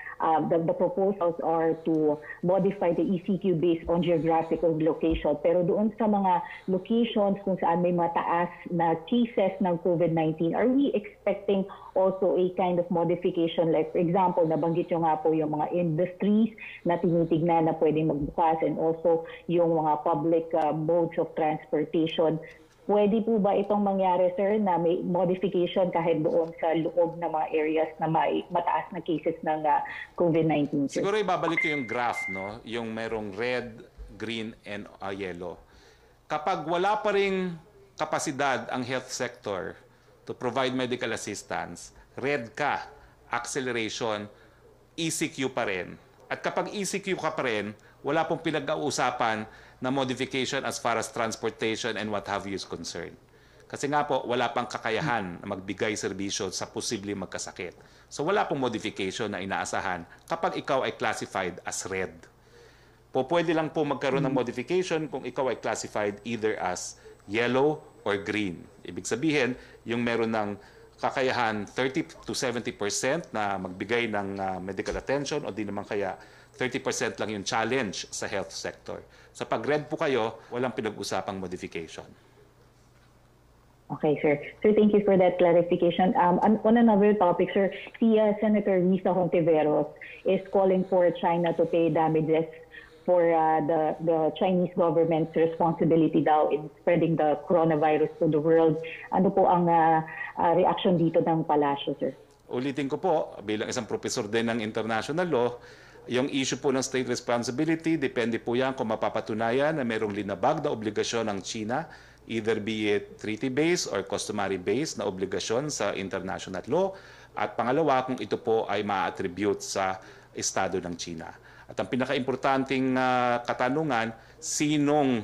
the proposals are to modify the ECQ based on geographical location. Pero doon sa mga locations kung saan may mataas na cases ng COVID-19, are we expecting also a kind of modification? Like for example, nabanggit nyo nga po yung mga industries na tinitignan na pwedeng magbukas and also yung mga public modes of transportation. Pwede po ba itong mangyari, sir, na may modification kahit doon sa loob ng mga areas na may mataas na cases ng COVID-19? Sir? Siguro ibabalik ko yung graph, yung merong red, green, and yellow. Kapag wala pa ring kapasidad ang health sector to provide medical assistance, red ka, acceleration, ECQ pa rin. At kapag ECQ ka pa rin, wala pong pinag-uusapan na modification as far as transportation and what have you is concerned. Kasi nga po, wala pang kakayahan na magbigay serbisyo sa posibleng magkasakit. So wala pong modification na inaasahan kapag ikaw ay classified as red. Pwede lang po magkaroon ng modification kung ikaw ay classified either as yellow or green. Ibig sabihin, yung meron ng kakayahan 30 to 70% na magbigay ng medical attention o di naman kaya 30% lang yung challenge sa health sector. So pag red po kayo, walang pinag-usapang modification. Okay, sir. Sir, thank you for that clarification. On another topic, sir, si Senator Risa Hontiveros is calling for China to pay damages for the Chinese government's responsibility daw in spreading the coronavirus to the world. Ano po ang reaction dito ng palasyo, sir? Ulitin ko po, bilang isang profesor din ng international law, yung issue po ng state responsibility, depende po yan kung mapapatunayan na mayroong linabag na obligasyon ng China, either be it treaty-based or customary-based na obligasyon sa international law. At pangalawa, kung ito po ay ma-attribute sa estado ng China. At ang pinaka-importanting katanungan, sinong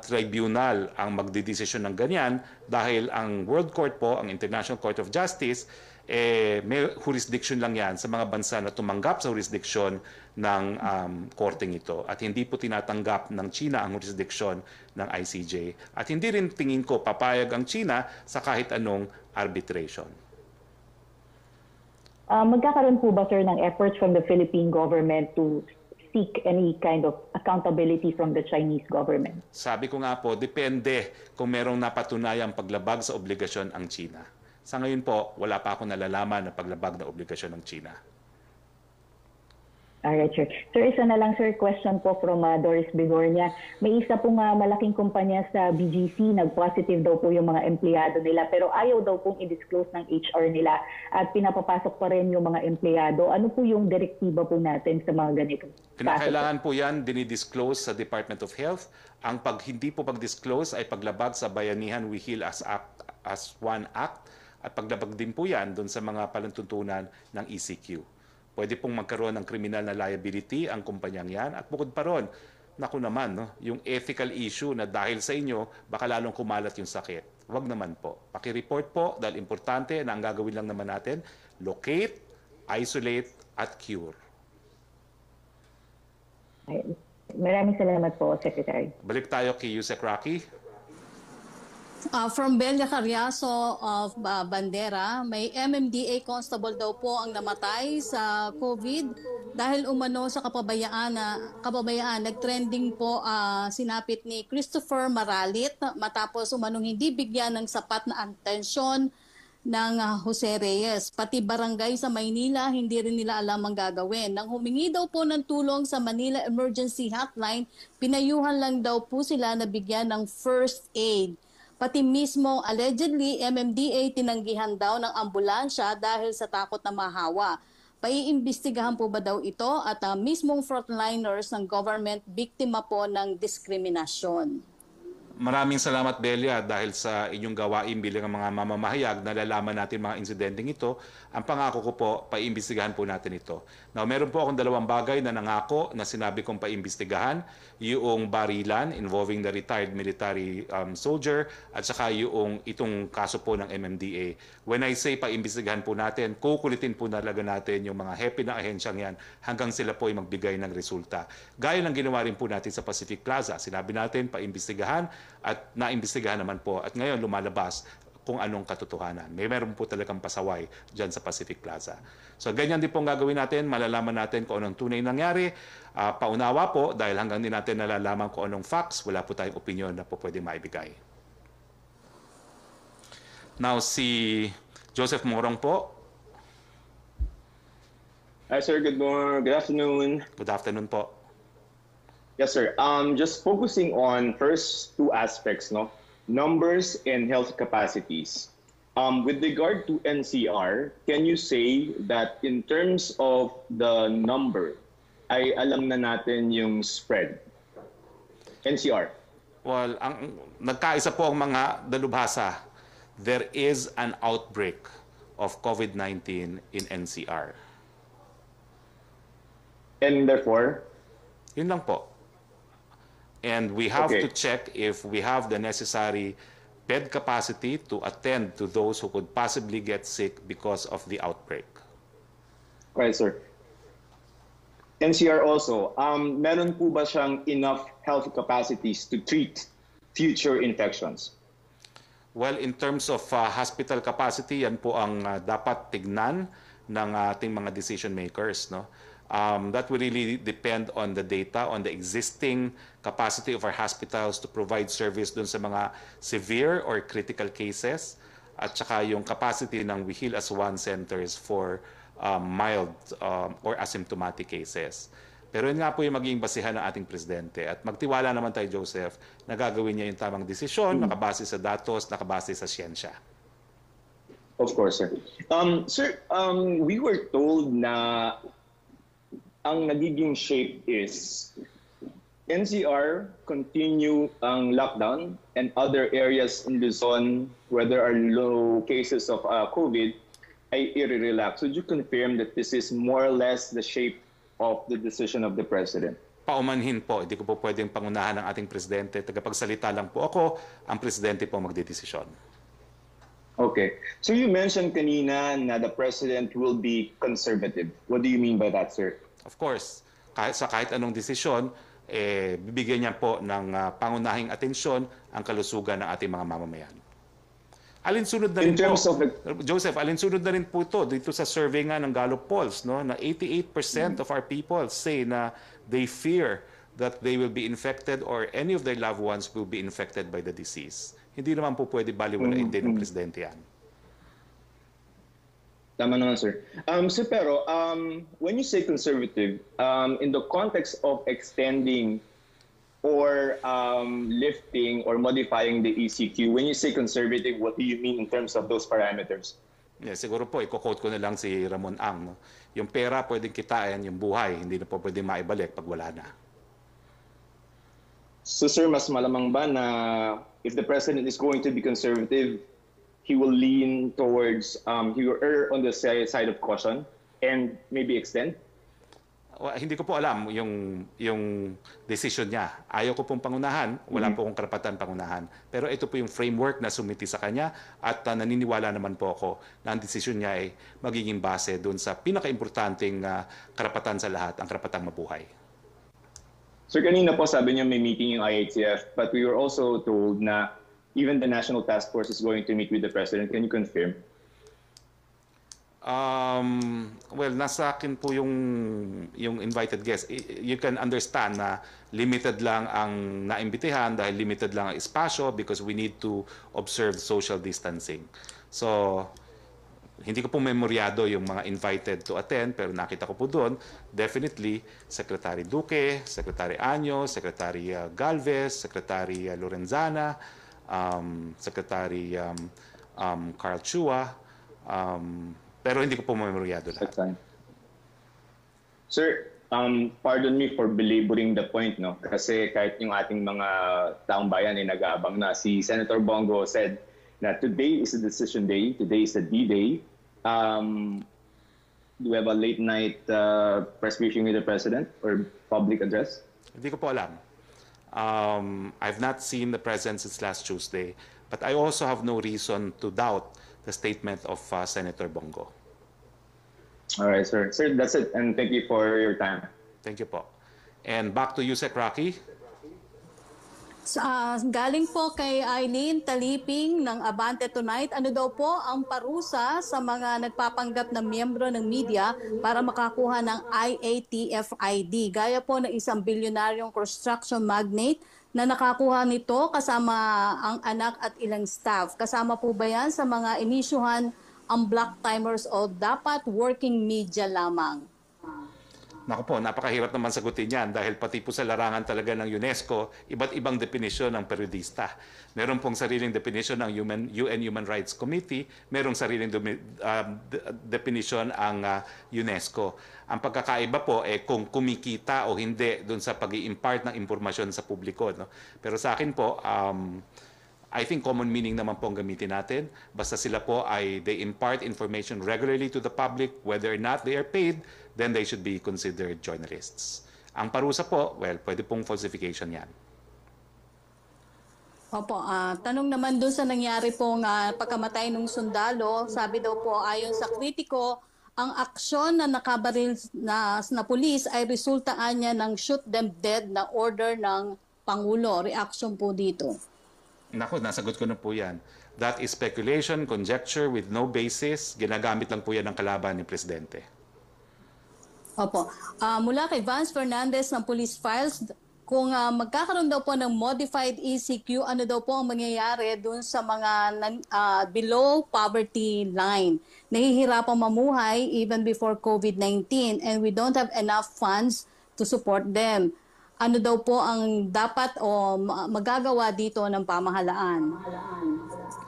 tribunal ang magdidesisyon ng ganyan dahil ang World Court po, ang International Court of Justice, may jurisdiction lang yan sa mga bansa na tumanggap sa jurisdiction ng korteng ito. At hindi po tinatanggap ng China ang jurisdiction ng ICJ. At hindi rin tingin ko papayag ang China sa kahit anong arbitration. Magkakaroon po ba, sir, ng efforts from the Philippine government to seek any kind of accountability from the Chinese government? Sabi ko nga po, depende kung merong napatunayang paglabag sa obligasyon ang China. Sa ngayon po, wala pa akong nalalaman na paglabag na obligasyon ng China. Alright, sir. Sir, isa na lang, sir, question po from Doris Bigornia. May isa pong malaking kumpanya sa BGC, nag-positive daw po yung mga empleyado nila, pero ayaw daw pong i-disclose ng HR nila at pinapapasok pa rin yung mga empleyado. Ano po yung direktiba po natin sa mga ganito? Kinakailangan po yan dinidisclose sa Department of Health. Ang hindi po pag-disclose ay paglabag sa Bayanihan We Heal as One Act at paglabag din po yan doon sa mga palantuntunan ng ECQ. Pwede pong magkaroon ng criminal na liability ang kumpanyang yan. At bukod pa ron, naku naman, no, yung ethical issue na dahil sa inyo, baka lalong kumalat yung sakit. Huwag naman po. Paki-report po dahil importante na ang gagawin lang naman natin, locate, isolate, at cure. Maraming salamat po, Secretary. Balik tayo kay Yusek Roque. From Belia Carriazo of Bandera, may MMDA constable daw po ang namatay sa COVID dahil umano sa kapabayaan. Nagtrending po sinapit ni Christopher Maralit matapos umanong hindi bigyan ng sapat na atensyon ng Jose Reyes. Pati barangay sa Maynila, hindi rin nila alam ang gagawin. Nang humingi daw po ng tulong sa Manila Emergency Hotline, pinayuhan lang daw po sila na bigyan ng first aid. Pati mismo allegedly MMDA tinanggihan daw ng ambulansya dahil sa takot na mahawa. Paiimbestigahan po ba daw ito at mismong frontliners ng government biktima po ng diskriminasyon? Maraming salamat, Belia, dahil sa inyong gawain bilang mga mamamahayag, nalalaman natin mga insidenteng ito. Ang pangako ko po, paimbestigahan po natin ito. Now, meron po akong dalawang bagay na nangako na sinabi kong paimbestigahan. Yung barilan involving the retired military soldier at saka itong kaso po ng MMDA. When I say paimbestigahan po natin, kukulitin po talaga natin yung mga happy na ahensyang yan hanggang sila po ay magbigay ng resulta. Gaya ng ginawa rin po natin sa Pacific Plaza. Sinabi natin paimbestigahan at naimbestigahan naman po at ngayon lumalabas kung anong katotohanan. Meron po talagang pasaway dyan sa Pacific Plaza. So ganyan din po ang gagawin natin, malalaman natin kung anong tunay nangyari. Paunawa po, dahil hanggang din natin nalalaman kung anong facts, wala po tayong opinion na po pwedeng maibigay. Now, si Joseph Morong po. Hi sir, good afternoon. Good afternoon po. Yes sir, just focusing on first two aspects, no? Numbers and health capacities. With regard to NCR, can you say that in terms of the number, ay alam na natin yung spread? NCR. Well, nagkaisa po ang mga dalubhasa. There is an outbreak of COVID-19 in NCR. And therefore, Yun lang po. And we have Okay. to check if we have the necessary bed capacity to attend to those who could possibly get sick because of the outbreak. right, sir. NCR also, meron po ba siyang enough health capacities to treat future infections? Well, in terms of hospital capacity, yan po ang dapat tignan ng ating mga decision makers, no? That will really depend on the data, on the existing capacity of our hospitals to provide service dun sa mga severe or critical cases, at saka yung capacity ng We Heal as One centers for mild or asymptomatic cases. Pero yun nga po yung magiging basihan ng ating presidente. At magtiwala naman tayo, Joseph, na gagawin niya yung tamang desisyon, nakabase sa datos, nakabase sa siyensya. Of course, sir. Sir, we were told na ang nagiging shape is NCR continue ang lockdown and other areas in Luzon where there are low cases of COVID ay i-relax. Would you confirm that this is more or less the shape of the decision of the President? Paumanhin po, hindi ko po pwedeng pangunahan ng ating presidente. Tagapagsalita lang po ako, ang presidente po magdedesisyon. Okay. So you mentioned kanina na the President will be conservative. What do you mean by that, sir? Of course, kahit anong desisyon, bibigyan niya po ng pangunahing atensyon ang kalusugan ng ating mga mamamayan. Alinsunod na rin In terms po, of the... Joseph, alinsunod na rin po ito dito sa survey nga ng Gallup polls, no, na 88% of our people say na they fear that they will be infected or any of their loved ones will be infected by the disease. Hindi naman po pwede baliwalain din ng presidente yan. Tama naman, sir. So pero, when you say conservative, in the context of extending or lifting or modifying the ECQ, when you say conservative, what do you mean in terms of those parameters? Yeah, siguro po, i-quote ko na lang si Ramon Ang. No? Yung pera pwedeng kitain, yung buhay, hindi na po pwedeng maibalik pag wala na. So sir, mas malamang ba na if the President is going to be conservative, he will lean towards, he will err on the side of caution and maybe extend? Hindi ko po alam yung decision niya. Ayaw ko pong pangunahan, wala po akong karapatan pangunahan. Pero ito po yung framework na sumiti sa kanya at naniniwala naman po ako na ang decision niya ay magiging base doon sa pinaka-importanting karapatan sa lahat, ang karapatang mabuhay. Sir, kanina po sabi niyo may meeting yung IATF, but we were also told na even the National Task Force is going to meet with the President. Can you confirm? Well, nasa akin po yung invited guest. You can understand na limited lang ang naimbitahan dahil limited lang ang espasyo because we need to observe social distancing. So, hindi ko po memoryado yung mga invited to attend, pero nakita ko po doon, definitely, Secretary Duque, Secretary Anyo, Secretary Galvez, Secretary Lorenzana, Secretary Carl Chua, pero hindi ko po memoryado lahat. Sir, pardon me for belaboring the point, no? Kasi kahit yung ating mga taong bayan ay nag-aabang na. Si Senator Bongo said na today is a decision day, today is a D-Day. Do we have a late night press briefing with the President or public address? Hindi ko po alam. I've not seen the President since last Tuesday, but I also have no reason to doubt the statement of Senator Bongo. All right, sir. Sir, that's it. And thank you for your time. Thank you po. And back to you, Sec Rocky. Galing po kay Eileen Taliping ng Abante Tonight. Ano daw po ang parusa sa mga nagpapanggap na miyembro ng media para makakuha ng IATF ID? Gaya po ng isang bilyonaryong construction magnate na nakakuha nito kasama ang anak at ilang staff. Kasama po ba yan sa mga inisyuhan ang black timers o dapat working media lamang? Naku po, napakahirap naman sagutin yan dahil pati po sa larangan talaga ng UNESCO, iba't ibang definisyon ng periodista. Meron pong sariling definisyon ng UN Human Rights Committee, merong sariling definisyon ang UNESCO. Ang pagkakaiba po kung kumikita o hindi doon sa pag-i-impart ng impormasyon sa publiko. No? Pero sa akin po, I think common meaning naman po ang gamitin natin. Basta sila po ay they impart information regularly to the public, whether or not they are paid, then they should be considered journalists. Ang parusa po, well, pwede pong falsification yan. Opo, tanong naman doon sa nangyari pong pagkamatay ng sundalo, sabi daw po ayon sa kritiko, ang aksyon na nakabaril na pulis ay resultaan niya ng shoot them dead na order ng Pangulo. Reaction po dito. Naku, nasagot ko na po yan. That is speculation, conjecture with no basis. Ginagamit lang po yan ng kalaban ni Presidente. Opo. Mula kay Vance Fernandez ng Police Files, kung magkakaroon daw po ng modified ECQ, ano daw po ang mangyayari dun sa mga below poverty line? Nahihirapang mamuhay even before COVID-19 and we don't have enough funds to support them. Ano daw po ang dapat o magagawa dito ng pamahalaan?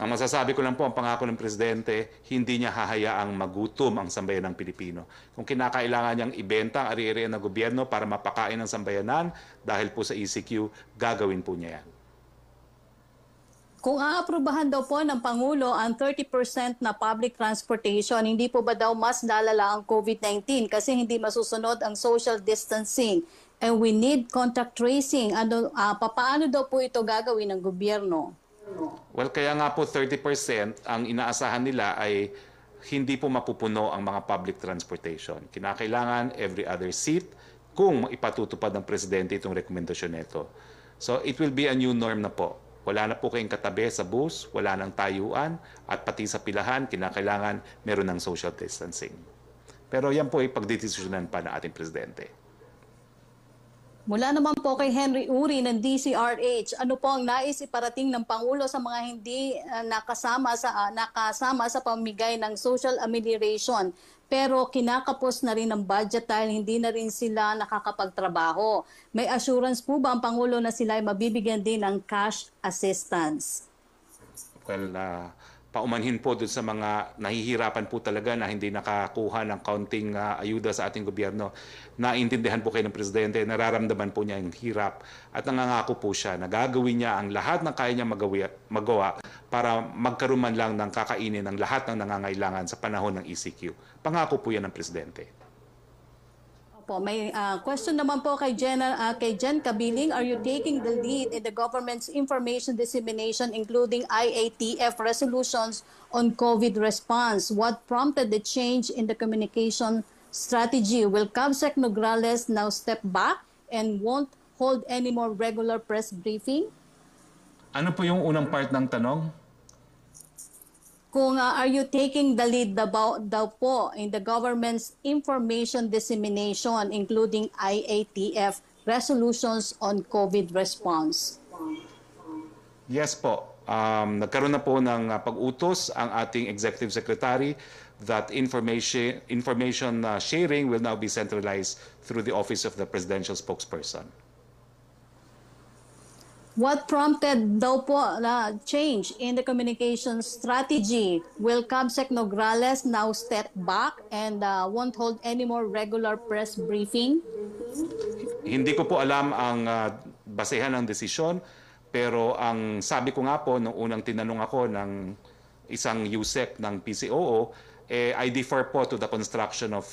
Ang masasabi ko lang po, ang pangako ng Presidente, hindi niya hahayaang magutom ang sambayan ng Pilipino. Kung kinakailangan niyang ibenta ang ari-arian ng gobyerno para mapakain ng sambayanan dahil po sa ECQ, gagawin po niya yan. Kung aaprubahan daw po ng Pangulo ang 30% na public transportation, hindi po ba daw mas lalala ang COVID-19 kasi hindi masusunod ang social distancing and we need contact tracing? Paano daw po ito gagawin ng gobyerno? Well, kaya nga po 30% ang inaasahan nila ay hindi po mapupuno ang mga public transportation. Kinakailangan every other seat kung ipatutupad ng Presidente itong rekomendasyon nito. So it will be a new norm na po. Wala na po kayong katabi sa bus, wala nang tayuan, at pati sa pilahan, kinakailangan meron ng social distancing. Pero yan po ay pagdedesisyonan pa ng ating Presidente. Mula naman po kay Henry Uri ng DCRH, ano po ang nais iparating ng Pangulo sa mga hindi nakasama sa pamigay ng social amelioration pero kinakapos na rin ng budget dahil hindi na rin sila nakakapagtrabaho? May assurance po ba ang Pangulo na sila ay mabibigyan din ng cash assistance? Well, paumanhin po doon sa mga nahihirapan po talaga na hindi nakakuha ng kaunting ayuda sa ating gobyerno. Naintindihan po kayo ng Presidente, nararamdaman po niya yung hirap at nangangako po siya na gagawin niya ang lahat ng kaya niya magawa para magkaroon man lang ng kakainin ng lahat ng nangangailangan sa panahon ng ECQ. Pangako po yan ng Presidente. May question naman po kay Jen Kabiling. Are you taking the lead in the government's information dissemination including IATF resolutions on COVID response? What prompted the change in the communication strategy? Will CABSEC Nograles now step back and won't hold any more regular press briefing? Ano po yung unang part ng tanong? Kung are you taking the lead daw po in the government's information dissemination including IATF resolutions on COVID response? Yes po. Nagkaroon na po ng pag-utos ang ating Executive Secretary that information sharing will now be centralized through the Office of the Presidential Spokesperson. What prompted daw po na change in the communication strategy? Will CABSEC Nograles now step back and won't hold any more regular press briefing? Hindi ko po alam ang basehan ng desisyon, pero ang sabi ko nga po nung unang tinanong ako ng isang USEC ng PCOO, I defer po to the construction of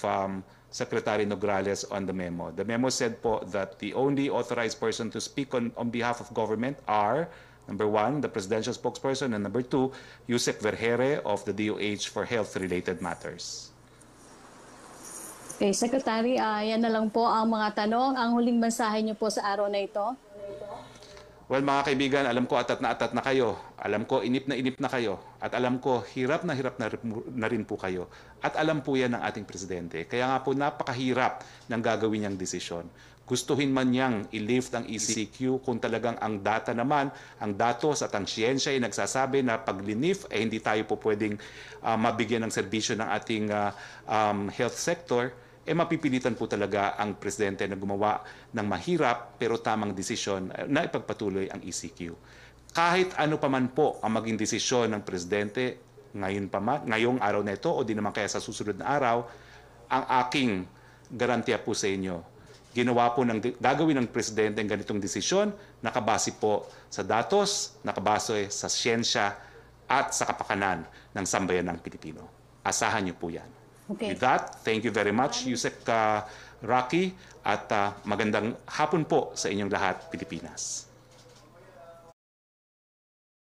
Secretary Nograles on the memo. The memo said po that the only authorized person to speak on behalf of government are, number one, the presidential spokesperson, and number two, Yusek Vergere of the DOH for health-related matters. Okay, Secretary, yan na lang po ang mga tanong. Ang huling mensahe niyo po sa araw na ito? Well, mga kaibigan, alam ko atat na kayo. Alam ko inip na kayo. At alam ko hirap na rin po kayo. At alam po yan ng ating Presidente. Kaya nga po napakahirap ng gagawin niyang desisyon. Gustuhin man niyang i-lift ang ECQ kung talagang ang data naman, ang datos at ang siyensya ay nagsasabi na pag linif ay hindi tayo po pwedeng mabigyan ng serbisyo ng ating health sector, mapipilitan po talaga ang Presidente na gumawa ng mahirap pero tamang desisyon na ipagpatuloy ang ECQ. Kahit ano pa man po ang maging desisyon ng Presidente ngayong araw na ito o di naman kaya sa susunod na araw, ang aking garantiya po sa inyo, gagawin ng Presidente ang ganitong desisyon, nakabase po sa datos, nakabase sa siyensya at sa kapakanan ng sambayan ng Pilipino. Asahan niyo po yan. Okay. With that, thank you very much, Yusek Roque, at magandang hapon po sa inyong lahat, Pilipinas.